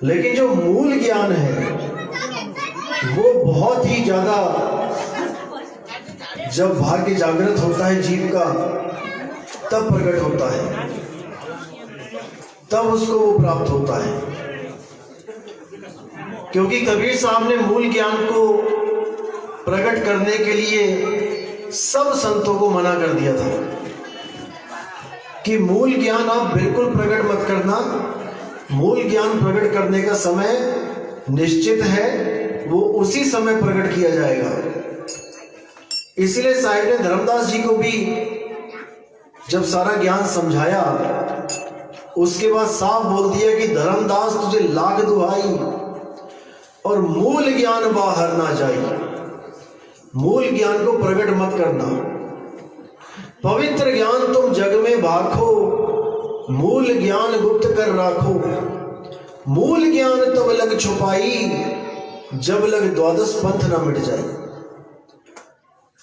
लेकिन जो मूल ज्ञान है वो बहुत ही ज्यादा, जब भाग्य जागृत होता है जीव का तब प्रकट होता है, तब उसको वो प्राप्त होता है। क्योंकि कबीर साहब ने मूल ज्ञान को प्रकट करने के लिए सब संतों को मना कर दिया था कि मूल ज्ञान आप बिल्कुल प्रकट मत करना। मूल ज्ञान प्रकट करने का समय निश्चित है, वो उसी समय प्रकट किया जाएगा। इसलिए साहिब ने धर्मदास जी को भी जब सारा ज्ञान समझाया, उसके बाद साफ बोल दिया कि धर्मदास तुझे लाख दुहाई और मूल ज्ञान बाहर ना जाए। मूल ज्ञान को प्रकट मत करना। पवित्र ज्ञान तुम जग में भाखो, मूल ज्ञान गुप्त कर राखो। मूल ज्ञान तब लग छुपाई, जब लग द्वादश पंथ ना मिट जाए।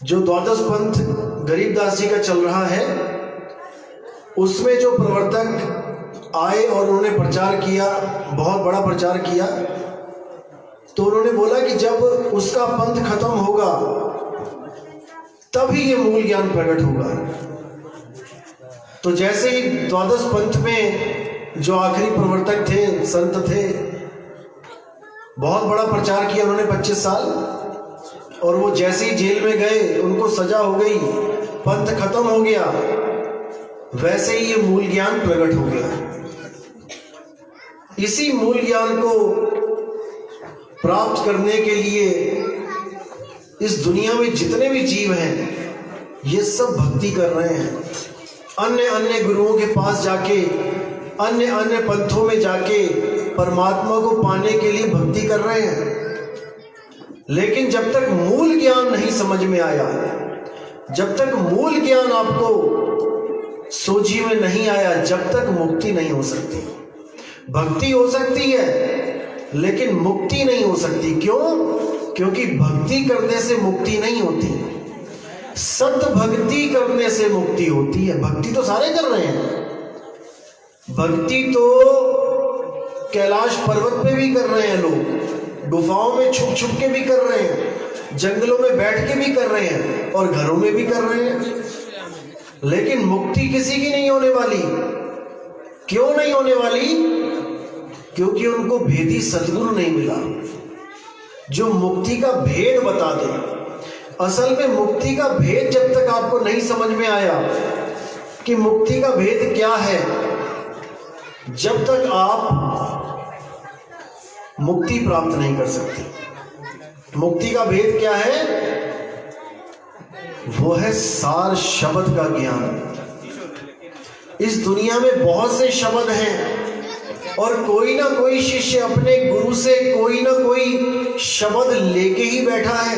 जो द्वादश पंथ गरीबदास जी का चल रहा है, उसमें जो प्रवर्तक आए और उन्होंने प्रचार किया, बहुत बड़ा प्रचार किया, तो उन्होंने बोला कि जब उसका पंथ खत्म होगा तभी ये मूल ज्ञान प्रकट होगा। तो जैसे ही द्वादश पंथ में जो आखिरी प्रवर्तक थे, संत थे, बहुत बड़ा प्रचार किया उन्होंने 25 साल, और वो जैसे ही जेल में गए उनको सजा हो गई, पंथ खत्म हो गया, वैसे ही ये मूल ज्ञान प्रकट हो गया। इसी मूल ज्ञान को प्राप्त करने के लिए इस दुनिया में जितने भी जीव हैं, ये सब भक्ति कर रहे हैं। अन्य अन्य गुरुओं के पास जाके, अन्य अन्य पंथों में जाके परमात्मा को पाने के लिए भक्ति कर रहे हैं। लेकिन जब तक मूल ज्ञान नहीं समझ में आया, जब तक मूल ज्ञान आपको सोझी में नहीं आया, जब तक मुक्ति नहीं हो सकती। भक्ति हो सकती है लेकिन मुक्ति नहीं हो सकती। क्यों? क्योंकि भक्ति करने से मुक्ति नहीं होती, सत भक्ति करने से मुक्ति होती है। भक्ति तो सारे कर रहे हैं, भक्ति तो कैलाश पर्वत पे भी कर रहे हैं लोग, गुफाओं में छुप छुप के भी कर रहे हैं, जंगलों में बैठ के भी कर रहे हैं, और घरों में भी कर रहे हैं। लेकिन मुक्ति किसी की नहीं होने वाली। क्यों नहीं होने वाली? क्योंकि उनको भेदी सद्गुरु नहीं मिला जो मुक्ति का भेद बता दे। असल में मुक्ति का भेद जब तक आपको नहीं समझ में आया कि मुक्ति का भेद क्या है, जब तक आप मुक्ति प्राप्त नहीं कर सकते। मुक्ति का भेद क्या है? वो है सार शब्द का ज्ञान। इस दुनिया में बहुत से शब्द हैं और कोई ना कोई शिष्य अपने गुरु से कोई ना कोई शब्द लेके ही बैठा है।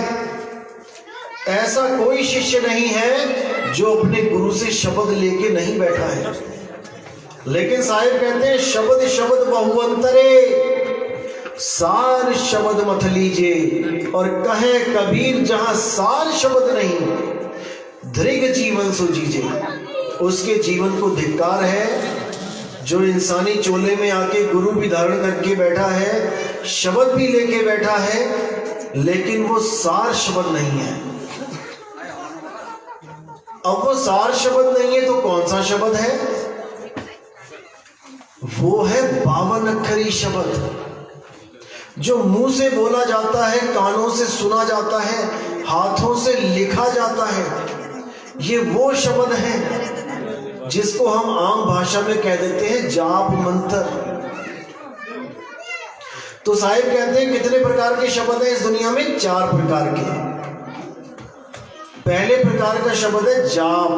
ऐसा कोई शिष्य नहीं है जो अपने गुरु से शब्द लेके नहीं बैठा है। लेकिन साहिब कहते हैं शब्द शब्द बहुअंतरे, सार शब्द मत लीजे। और कहे कबीर जहां सार शब्द नहीं, दृग जीवन सो जीजे। उसके जीवन को धिक्कार है जो इंसानी चोले में आके गुरु भी धारण करके बैठा है, शब्द भी लेके बैठा है, लेकिन वो सार शब्द नहीं है। अब वो सार शब्द नहीं है तो कौन सा शब्द है? वो है 52 अक्षरी शब्द जो मुंह से बोला जाता है, कानों से सुना जाता है, हाथों से लिखा जाता है। ये वो शब्द है जिसको हम आम भाषा में कह देते हैं जाप मंत्र। तो साहिब कहते हैं कितने प्रकार के शब्द हैं इस दुनिया में? 4 प्रकार के। पहले प्रकार का शब्द है जाप,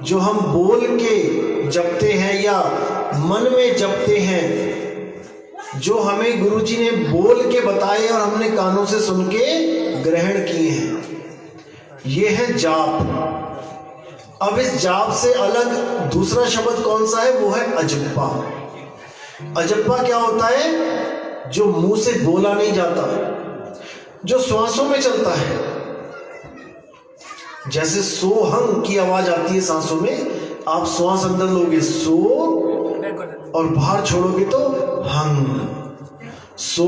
जो हम बोल के जपते हैं या मन में जपते हैं, जो हमें गुरुजी ने बोल के बताए और हमने कानों से सुन के ग्रहण किए हैं। ये है जाप। अब इस जाप से अलग दूसरा शब्द कौन सा है? वो है अजप्पा। अजप्पा क्या होता है? जो मुंह से बोला नहीं जाता, जो श्वासों में चलता है। जैसे सोहंग की आवाज आती है सांसों में, आप श्वास अंदर लोगे, सो और बाहर छोड़ोगे तो हंग, सो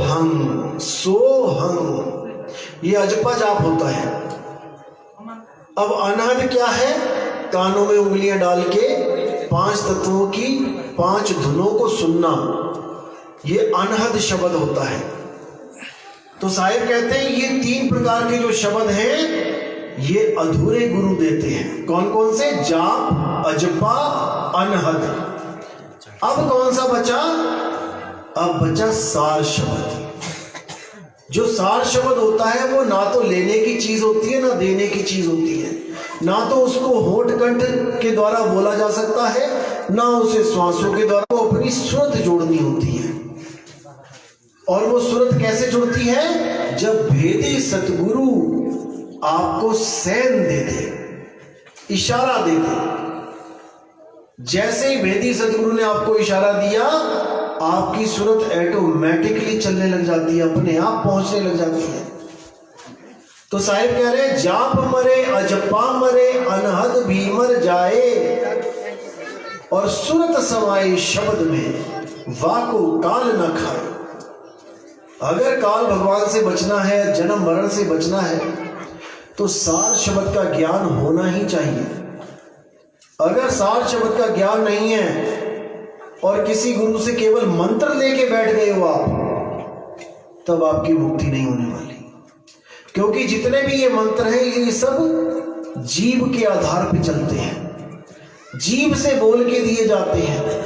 हंग, सो हंग, ये अजपा जाप होता है। अब अनहद क्या है? कानों में उंगलियां डाल के 5 तत्वों की 5 धुनों को सुनना, ये अनहद शब्द होता है। तो साहिब कहते हैं ये 3 प्रकार के जो शब्द हैं ये अधूरे गुरु देते हैं। कौन कौन से? जाप, अजपा, अनहद। अब कौन सा बचा? अब बचा सार शब्द। जो सार शब्द होता है वो ना तो लेने की चीज होती है ना देने की चीज होती है, ना तो उसको होठ कंठ के द्वारा बोला जा सकता है, ना उसे श्वासों के द्वारा, वो अपनी सुरत जोड़नी होती है। और वो सुरत कैसे जुड़ती है? जब भेदी सतगुरु आपको सैन दे दे, इशारा दे दे। जैसे ही भेदी सतगुरु ने आपको इशारा दिया, आपकी सुरत ऑटोमेटिकली चलने लग जाती है, अपने आप पहुंचने लग जाती है। तो साहिब कह रहे हैं जाप मरे, अजपा मरे, अनहद भी मर जाए, और सुरत समाए शब्द में, वाको काल न खाए। अगर काल भगवान से बचना है, जन्म मरण से बचना है, तो सार शब्द का ज्ञान होना ही चाहिए। अगर सार शब्द का ज्ञान नहीं है और किसी गुरु से केवल मंत्र लेके बैठ गए हो आप, तब आपकी मुक्ति नहीं होने वाली। क्योंकि जितने भी ये मंत्र हैं ये सब जीव के आधार पे चलते हैं, जीव से बोल के दिए जाते हैं।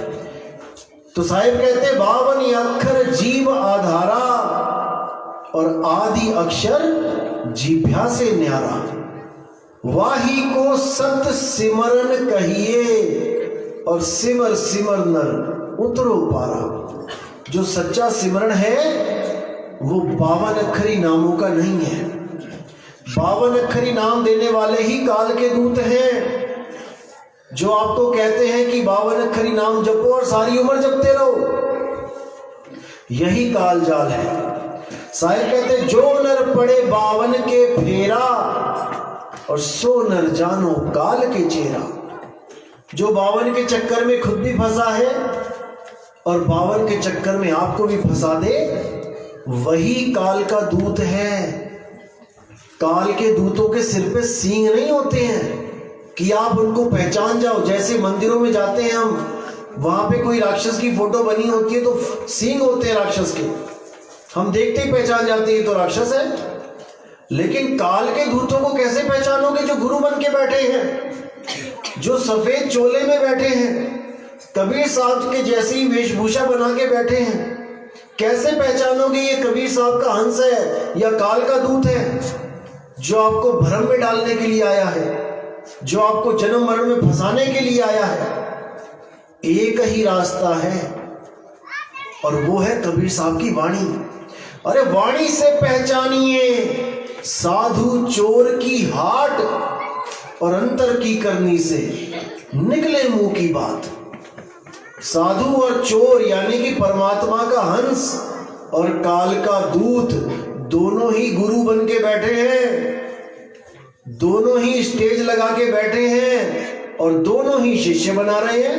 तो साहिब कहते 52 अक्षर जीव आधारा, और आदि अक्षर जीभ्या से न्यारा। वाही को सत सिमरन कहिए, और सिमर सिमर नर उतरो पारा। जो सच्चा सिमरन है वो 52 अक्षरी नामों का नहीं है। 52 अक्षरी नाम देने वाले ही काल के दूत हैं, जो आपको कहते हैं कि 52 अक्षरी नाम जपो और सारी उम्र जपते रहो। यही काल जाल है। साहिब कहते जो नर पड़े 52 के फेरा, और सो नर जानो काल के चेहरा। जो 52 के चक्कर में खुद भी फंसा है और 52 के चक्कर में आपको भी फंसा दे, वही काल का दूत है। काल के दूतों के सिर पे सींग नहीं होते हैं कि आप उनको पहचान जाओ। जैसे मंदिरों में जाते हैं हम, वहां पे कोई राक्षस की फोटो बनी होती है तो सींग होते हैं राक्षस के, हम देखते ही पहचान जाते हैं तो राक्षस है। लेकिन काल के दूतों को कैसे पहचानोगे? जो गुरु बन के बैठे हैं, जो सफेद चोले में बैठे हैं, कबीर साहब के जैसी वेशभूषा बना के बैठे हैं। कैसे पहचानोगे ये कबीर साहब का हंस है या काल का दूत है, जो आपको भ्रम में डालने के लिए आया है, जो आपको जन्म मरण में फंसाने के लिए आया है? एक ही रास्ता है, और वो है कबीर साहब की वाणी। अरे वाणी से पहचानिए साधु चोर की हाट, और अंतर की करनी से निकले मुंह की बात। साधु और चोर यानी कि परमात्मा का हंस और काल का दूत दोनों ही गुरु बन के बैठे हैं, दोनों ही स्टेज लगा के बैठे हैं, और दोनों ही शिष्य बना रहे हैं।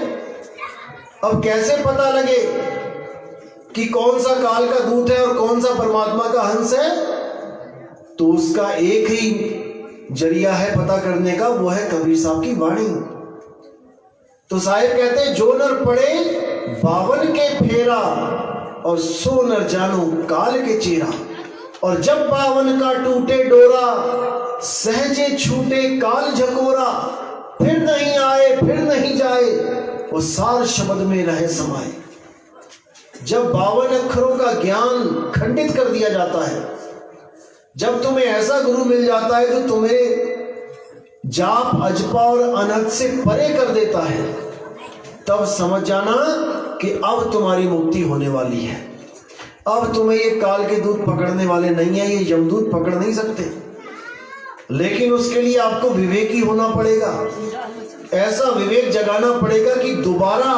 अब कैसे पता लगे कि कौन सा काल का दूत है और कौन सा परमात्मा का हंस है? तो उसका एक ही जरिया है पता करने का, वो है कबीर साहब की वाणी। तो साहिब कहते हैं जो नर पड़े 52 के फेरा, और सो नर जानो काल के चेहरा। और जब 52 का टूटे डोरा, सहजे छूटे काल झकोरा। फिर नहीं आए फिर नहीं जाए, वो सार शब्द में रहे समाये। जब 52 अक्षरों का ज्ञान खंडित कर दिया जाता है, जब तुम्हें ऐसा गुरु मिल जाता है जो तुम्हें जाप, अजपा और अनहद से परे कर देता है, तब समझ जाना कि अब तुम्हारी मुक्ति होने वाली है। अब तुम्हें ये काल के दूत पकड़ने वाले नहीं है, ये यमदूत पकड़ नहीं सकते। लेकिन उसके लिए आपको विवेकी होना पड़ेगा, ऐसा विवेक जगाना पड़ेगा कि दोबारा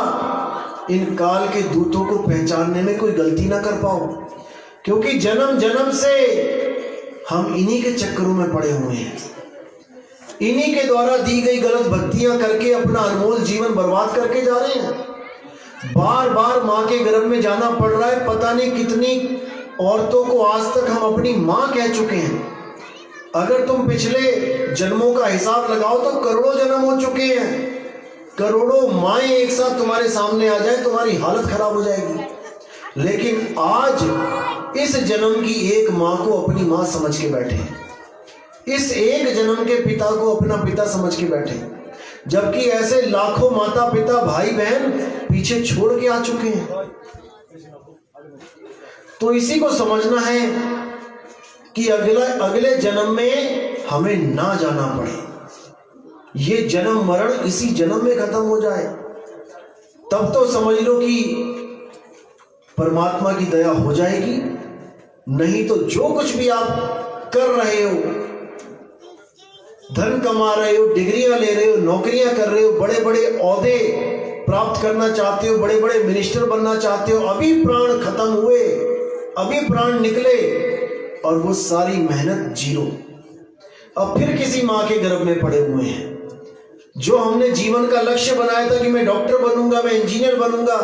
इन काल के दूतों को पहचानने में कोई गलती ना कर पाओ। क्योंकि जन्म जन्म से हम इन्हीं के चक्करों में पड़े हुए हैं, इन्हीं के द्वारा दी गई गलत भक्तियां करके अपना अनमोल जीवन बर्बाद करके जा रहे हैं। बार बार माँ के गर्भ में जाना पड़ रहा है। पता नहीं कितनी औरतों को आज तक हम अपनी माँ कह चुके हैं। अगर तुम पिछले जन्मों का हिसाब लगाओ तो करोड़ों जन्म हो चुके हैं। करोड़ों माएँ एक साथ तुम्हारे सामने आ जाए, तुम्हारी हालत खराब हो जाएगी। लेकिन आज इस जन्म की एक माँ को अपनी माँ समझ के बैठे, इस एक जन्म के पिता को अपना पिता समझ के बैठे, जबकि ऐसे लाखों माता पिता भाई बहन पीछे छोड़ के आ चुके हैं। तो इसी को समझना है कि अगले जन्म में हमें ना जाना पड़े, ये जन्म मरण इसी जन्म में खत्म हो जाए, तब तो समझ लो कि परमात्मा की दया हो जाएगी। नहीं तो जो कुछ भी आप कर रहे हो, धन कमा रहे हो, डिग्रियां ले रहे हो, नौकरियां कर रहे हो, बड़े बड़े ओहदे प्राप्त करना चाहते हो, बड़े बड़े मिनिस्टर बनना चाहते हो, अभी प्राण खत्म हुए, अभी प्राण निकले और वो सारी मेहनत जीरो। अब फिर किसी माँ के गर्भ में पड़े हुए हैं। जो हमने जीवन का लक्ष्य बनाया था कि मैं डॉक्टर बनूंगा, मैं इंजीनियर बनूंगा,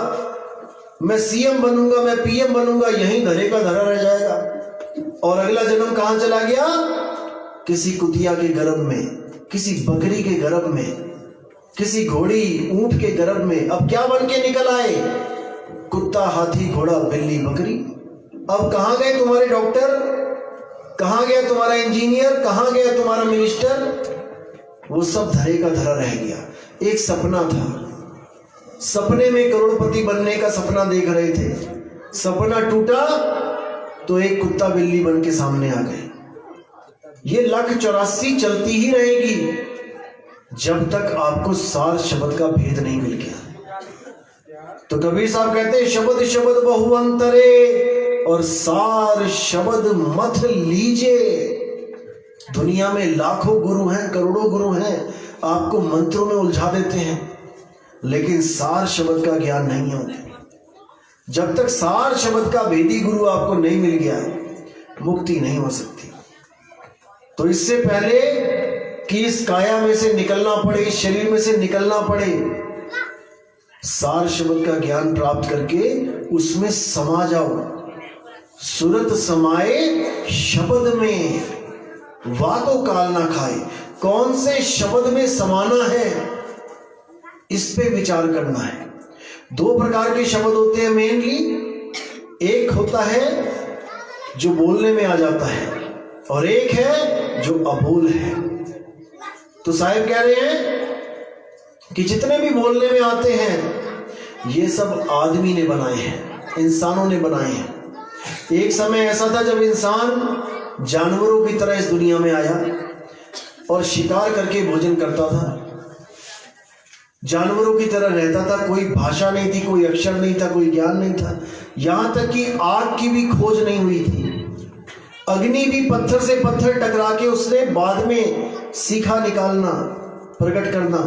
मैं सीएम बनूंगा, मैं पीएम बनूंगा, यहीं धरे का धरा रह जाएगा। और अगला जन्म कहां चला गया? किसी कुतिया के गर्भ में, किसी बकरी के गर्भ में, किसी घोड़ी ऊंट के गर्भ में। अब क्या बन के निकल आए? कुत्ता, हाथी, घोड़ा, बिल्ली, बकरी। अब कहां गए तुम्हारे डॉक्टर? कहां गया तुम्हारा इंजीनियर? कहां गया तुम्हारा मिनिस्टर? वो सब धरे का धरा रह गया। एक सपना था, सपने में करोड़पति बनने का सपना देख रहे थे, सपना टूटा तो एक कुत्ता बिल्ली बन के सामने आ गए। ये 1,84 चलती ही रहेगी जब तक आपको सार शब्द का भेद नहीं मिल गया। तो कबीर साहब कहते हैं, शब्द शब्द बहु अंतरे और सार शब्द मत लीजे। दुनिया में लाखों गुरु हैं, करोड़ों गुरु हैं, आपको मंत्रों में उलझा देते हैं, लेकिन सार शब्द का ज्ञान नहीं होता। जब तक सार शब्द का भेदी गुरु आपको नहीं मिल गया, मुक्ति नहीं हो सकती। तो इससे पहले कि इस काया में से निकलना पड़े, इस शरीर में से निकलना पड़े, सार शब्द का ज्ञान प्राप्त करके उसमें समा जाओ। सुरत समाए शब्द में, वातो काल ना खाए। कौन से शब्द में समाना है, इस पे विचार करना है। 2 प्रकार के शब्द होते हैं मेनली। एक होता है जो बोलने में आ जाता है और एक है जो अबोल है। तो साहिब कह रहे हैं कि जितने भी बोलने में आते हैं ये सब आदमी ने बनाए हैं, इंसानों ने बनाए हैं। एक समय ऐसा था जब इंसान जानवरों की तरह इस दुनिया में आया और शिकार करके भोजन करता था, जानवरों की तरह रहता था। कोई भाषा नहीं थी, कोई अक्षर नहीं था, कोई ज्ञान नहीं था। यहां तक कि आग की भी खोज नहीं हुई थी। अग्नि भी पत्थर से पत्थर टकरा के उसने बाद में सीखा निकालना, प्रकट करना।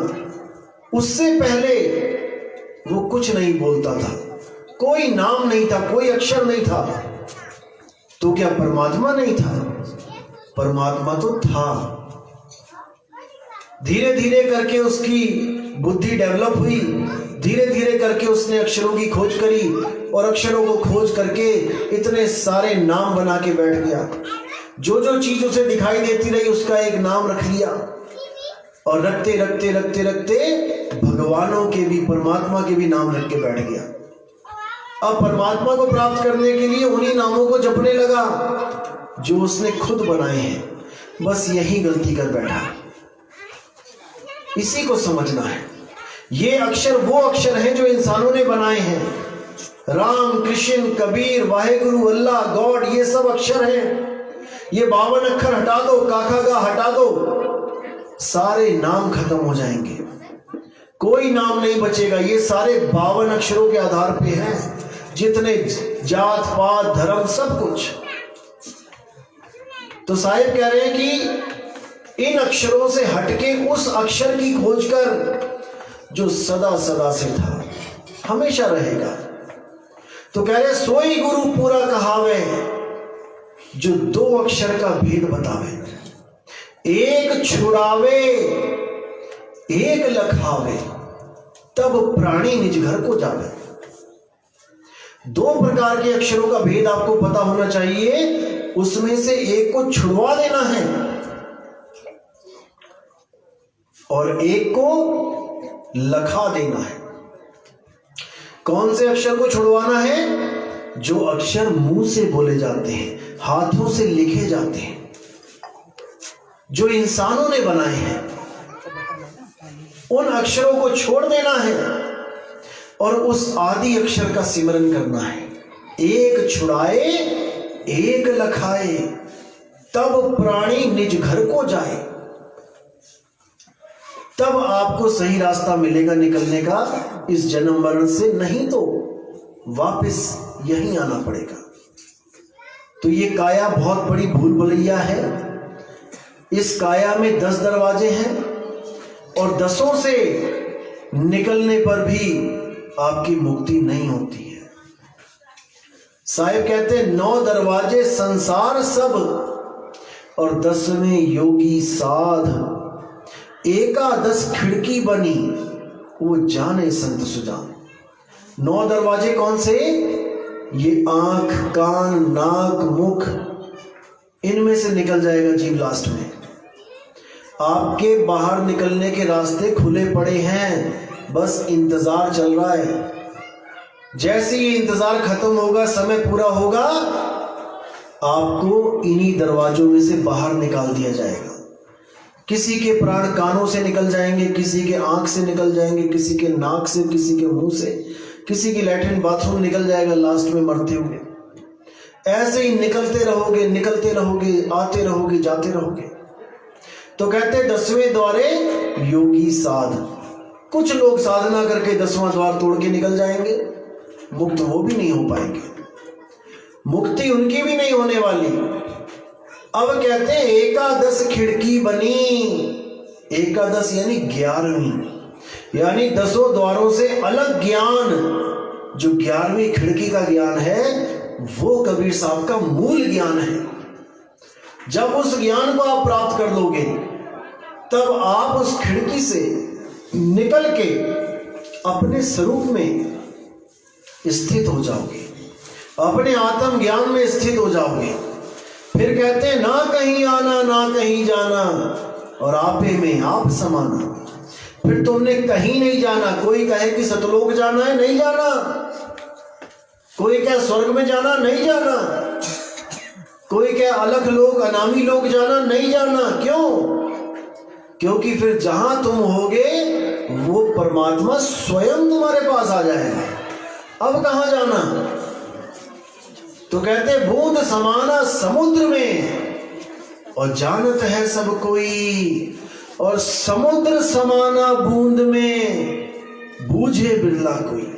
उससे पहले वो कुछ नहीं बोलता था, कोई नाम नहीं था, कोई अक्षर नहीं था। तो क्या परमात्मा नहीं था? परमात्मा तो था। धीरे धीरे करके उसकी बुद्धि डेवलप हुई, धीरे धीरे करके उसने अक्षरों की खोज करी और अक्षरों को खोज करके इतने सारे नाम बना के बैठ गया। जो जो चीज उसे दिखाई देती रही उसका एक नाम रख लिया और रखते रखते रखते रखते भगवानों के भी, परमात्मा के भी नाम रख के बैठ गया। अब परमात्मा को प्राप्त करने के लिए उन्हीं नामों को जपने लगा जो उसने खुद बनाए हैं। बस यही गलती कर बैठा। इसी को समझना है। ये अक्षर वो अक्षर हैं जो इंसानों ने बनाए हैं। राम, कृष्ण, कबीर, वाहेगुरु, अल्लाह, गॉड, ये सब अक्षर हैं। ये 52 अक्षर हटा दो, काका गा हटा दो, सारे नाम खत्म हो जाएंगे, कोई नाम नहीं बचेगा। ये सारे 52 अक्षरों के आधार पे हैं, जितने जात पात धर्म सब कुछ। तो साहिब कह रहे हैं कि इन अक्षरों से हटके उस अक्षर की खोज कर जो सदा सदा से था, हमेशा रहेगा। तो कह रहे सोई गुरु पूरा कहावे जो 2 अक्षर का भेद बतावे। एक छुड़ावे एक लखावे तब प्राणी निज घर को जावे। दो प्रकार के अक्षरों का भेद आपको पता होना चाहिए, उसमें से एक को छुड़वा देना है और एक को लखा देना है। कौन से अक्षर को छुड़वाना है? जो अक्षर मुंह से बोले जाते हैं, हाथों से लिखे जाते हैं, जो इंसानों ने बनाए हैं, उन अक्षरों को छोड़ देना है और उस आदि अक्षर का सिमरन करना है। एक छुड़ाए एक लखाए, तब प्राणी निज घर को जाए। तब आपको सही रास्ता मिलेगा निकलने का इस जन्म मरण से, नहीं तो वापस यहीं आना पड़ेगा। तो ये काया बहुत बड़ी भूल भुलैया है। इस काया में 10 दरवाजे हैं और 10 से निकलने पर भी आपकी मुक्ति नहीं होती है। साहिब कहते हैं 9 दरवाजे संसार सब और 10वें योगी साध। एकादश खिड़की बनी वो जाने संत सुजान। 9 दरवाजे कौन से? ये आंख, कान, नाक, मुख, इनमें से निकल जाएगा जीव लास्ट में। आपके बाहर निकलने के रास्ते खुले पड़े हैं, बस इंतजार चल रहा है। जैसे ये इंतजार खत्म होगा, समय पूरा होगा, आपको इन्हीं दरवाजों में से बाहर निकाल दिया जाएगा। किसी के प्राण कानों से निकल जाएंगे, किसी के आंख से निकल जाएंगे, किसी के नाक से, किसी के मुंह से, किसी की लैट्रिन बाथरूम निकल जाएगा लास्ट में मरते हुए। ऐसे ही निकलते रहोगे, निकलते रहोगे, आते रहोगे, जाते रहोगे। तो कहते 10वें द्वारे योगी साध। कुछ लोग साधना करके 10वां द्वार तोड़ के निकल जाएंगे, मुक्त वो भी नहीं हो पाएंगे, मुक्ति उनकी भी नहीं होने वाली। अब कहते हैं एकादश खिड़की बनी। एकादश यानी 11वीं, यानी 10 द्वारों से अलग ज्ञान, जो 11वीं खिड़की का ज्ञान है, वो कबीर साहब का मूल ज्ञान है। जब उस ज्ञान को आप प्राप्त कर लोगे, तब आप उस खिड़की से निकल के अपने स्वरूप में स्थित हो जाओगे, अपने आत्म ज्ञान में स्थित हो जाओगे। फिर कहते हैं ना कहीं आना ना कहीं जाना और आपे में आप समाना। फिर तुमने कहीं नहीं जाना। कोई कहे कि सतलोक जाना है, नहीं जाना। कोई कहे स्वर्ग में जाना, नहीं जाना। कोई कहे अलग लोग, अनामी लोग जाना, नहीं जाना। क्यों? क्योंकि फिर जहां तुम होगे वो परमात्मा स्वयं तुम्हारे पास आ जाएगा। अब कहां जाना? तो कहते बूंद समाना समुद्र में और जानत है सब कोई, और समुद्र समाना बूंद में बूझे बिरला कोई।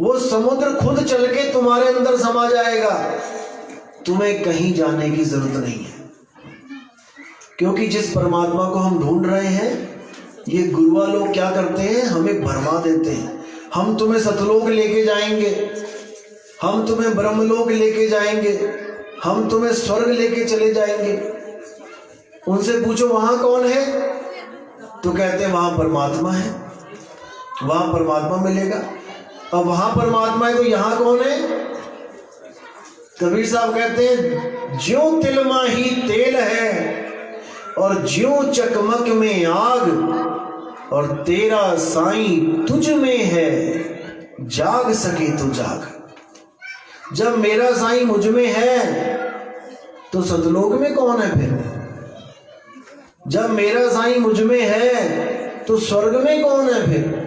वो समुद्र खुद चल के तुम्हारे अंदर समा जाएगा, तुम्हें कहीं जाने की जरूरत नहीं है। क्योंकि जिस परमात्मा को हम ढूंढ रहे हैं, ये गुरुआ लोग क्या करते हैं? हमें भरमा देते हैं। हम तुम्हें सतलोक लेके जाएंगे, हम तुम्हें ब्रह्मलोक लेके जाएंगे, हम तुम्हें स्वर्ग लेके चले जाएंगे। उनसे पूछो वहां कौन है? तो कहते हैं वहां परमात्मा है, वहां परमात्मा मिलेगा। अब वहां परमात्मा है तो यहां कौन है? कबीर साहब कहते हैं ज्यों तिल माही तेल है और ज्यों चकमक में आग, और तेरा साईं तुझ में है, जाग सके तो जाग। जब मेरा साईं मुझ में है तो सतलोक में कौन है फिर? जब मेरा साईं मुझ में है तो स्वर्ग में कौन है फिर?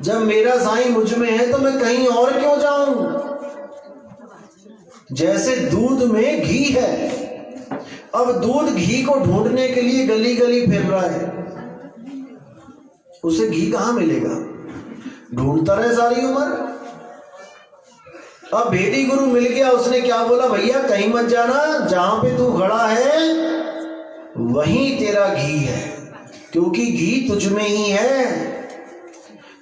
जब मेरा साईं मुझ में है तो मैं कहीं और क्यों जाऊं? जैसे दूध में घी है, अब दूध घी को ढूंढने के लिए गली गली फिर रहा है, उसे घी कहां मिलेगा? ढूंढता रहे सारी उम्र। अब भेदी गुरु मिल गया, उसने क्या बोला? भैया कहीं मत जाना, जहां पे तू खड़ा है वहीं तेरा घी है, क्योंकि घी तुझ में ही है।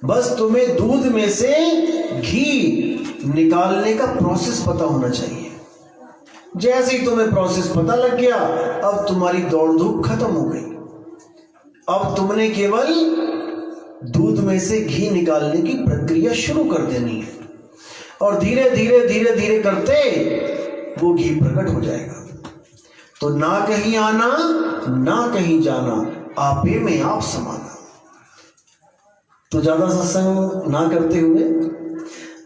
बस तुम्हें दूध में से घी निकालने का प्रोसेस पता होना चाहिए। जैसे ही तुम्हें प्रोसेस पता लग गया, अब तुम्हारी दौड़ धूप खत्म हो गई। अब तुमने केवल दूध में से घी निकालने की प्रक्रिया शुरू कर देनी है। और धीरे धीरे धीरे धीरे करते वो घी प्रकट हो जाएगा। तो ना कहीं आना ना कहीं जाना, आपे में आप समाना। तो ज्यादा सत्संग ना करते हुए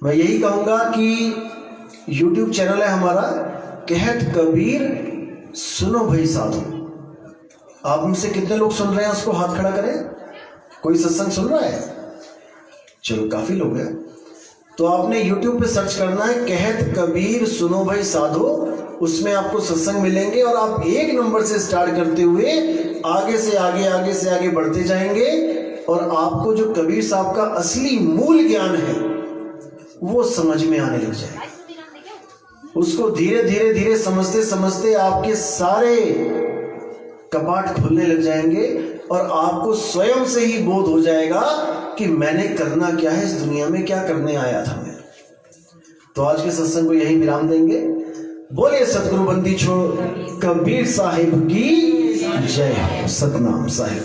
मैं यही कहूंगा कि YouTube चैनल है हमारा कहत कबीर सुनो भाई साधु। आप में से कितने लोग सुन रहे हैं उसको हाथ खड़ा करें। कोई सत्संग सुन रहा है? चलो काफी लोग हैं। तो आपने YouTube पे सर्च करना है कहत कबीर सुनो भाई साधो, उसमें आपको सत्संग मिलेंगे और आप 1 नंबर से स्टार्ट करते हुए आगे से आगे बढ़ते जाएंगे और आपको जो कबीर साहब का असली मूल ज्ञान है वो समझ में आने लग जाएगा। उसको धीरे धीरे धीरे समझते समझते आपके सारे कपाट खुलने लग जाएंगे और आपको स्वयं से ही बोध हो जाएगा कि मैंने करना क्या है, इस दुनिया में क्या करने आया था मैं। तो आज के सत्संग को यही विराम देंगे। बोले सतगुरु बंदी छोड़ कबीर साहिब की जय। सतनाम साहिब।